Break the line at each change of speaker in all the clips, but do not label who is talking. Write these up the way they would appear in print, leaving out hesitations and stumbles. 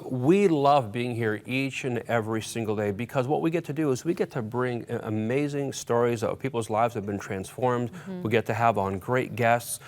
We love being here each and every single day because what we get to do is we get to bring amazing stories of people's lives that have been transformed. We get to have on great guests.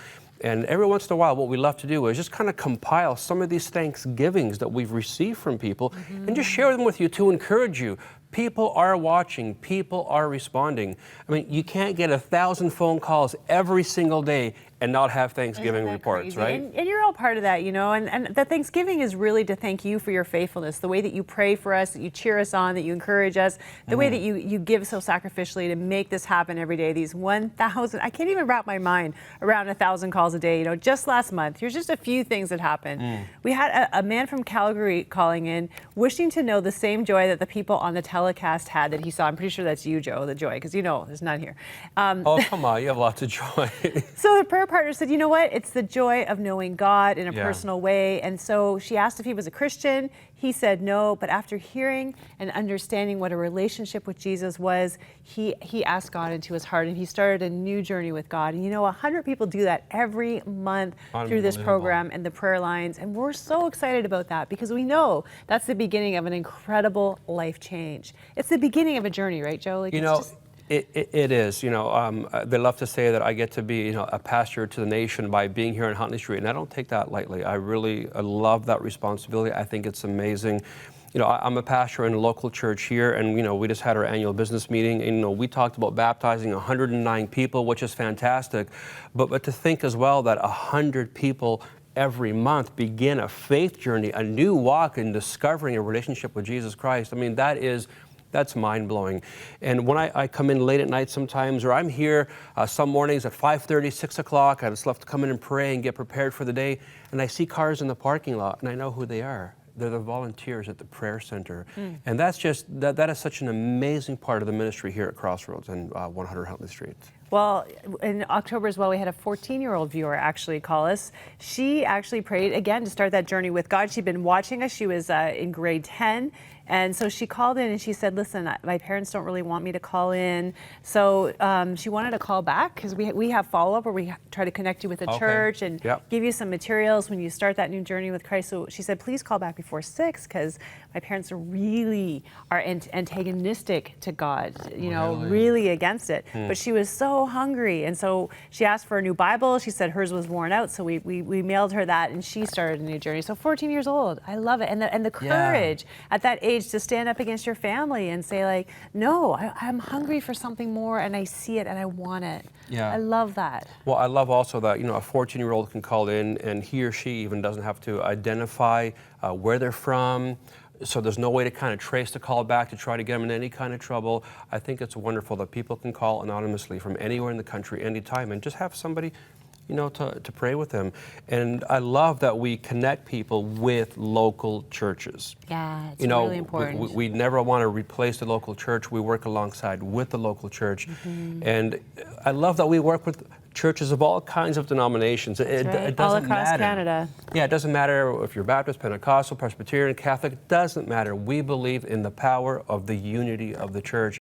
And every once in a while, what we love to do is just kind of compile some of these Thanksgivings that we've received from people and just share them with you to encourage you. People are watching, people are responding. I mean, you can't get 1,000 phone calls every single day and not have Thanksgiving reports,
crazy?
right?
And you're all part of that, you know, and the Thanksgiving is really to thank you for your faithfulness, the way that you pray for us, that you cheer us on, that you encourage us, the way that you give so sacrificially to make this happen every day. These 1,000, I can't even wrap my mind around 1,000 calls a day. You know, just last month, here's just a few things that happened. We had a man from Calgary calling in, wishing to know the same joy that the people on the telecast had that he saw. I'm pretty sure that's you, Joe, the joy, because you know there's none here.
Oh, come on, you have lots of joy.
So the prayer partner said, you know what? It's the joy of knowing God in a personal way. And so she asked if he was a Christian. He said no, but after hearing and understanding what a relationship with Jesus was, he asked God into his heart and he started a new journey with God. And you know, 100 people do that every month through this program and the prayer lines. And we're so excited about that because we know that's the beginning of an incredible life change. It's the beginning of a journey, right, Joe? Like,
you know, it is. You know, they love to say that I get to be, you know, a pastor to the nation by being here on Huntley Street, and I don't take that lightly. I love that responsibility. I think it's amazing. You know, I'm a pastor in a local church here, and, you know, we just had our annual business meeting, and, you know, we talked about baptizing 109 people, which is fantastic. But to think as well that 100 people every month begin a faith journey, a new walk in discovering a relationship with Jesus Christ, I mean, that's mind-blowing. And when I come in late at night sometimes, or I'm here some mornings at 5:30, 6 o'clock, I just love to come in and pray and get prepared for the day, and I see cars in the parking lot, and I know who they are. They're the volunteers at the prayer center. And that's just, that is such an amazing part of the ministry here at Crossroads and 100 Huntley Street.
Well, in October as well, we had a 14-year-old viewer actually call us. She actually prayed, again, to start that journey with God. She'd been watching us. She was in grade 10. And so she called in and she said, listen, my parents don't really want me to call in. So she wanted to call back because we have follow-up where we try to connect you with a church and give you some materials when you start that new journey with Christ. So she said, please call back before 6 because my parents really are antagonistic to God, you know, really against it. But she was so hungry. And so she asked for a new Bible. She said hers was worn out. So we mailed her that and she started a new journey. So 14 years old. I love it. And the courage at that age to stand up against your family and say, like, no, I'm hungry for something more and I see it and I want it. I love that.
Well, I love also that, you know, a 14-year-old can call in and he or she even doesn't have to identify where they're from. So there's no way to kind of trace the call back to try to get them in any kind of trouble. I think it's wonderful that people can call anonymously from anywhere in the country, anytime, and just have somebody, you know, to pray with them. And I love that we connect people with local churches.
Yeah, it's
you know,
really important.
We never want to replace the local church. We work alongside with the local church. And I love that we work with churches of all kinds of denominations. It doesn't
all across
matter.
Canada.
Yeah, it doesn't matter if you're Baptist, Pentecostal, Presbyterian, Catholic, it doesn't matter. We believe in the power of the unity of the church.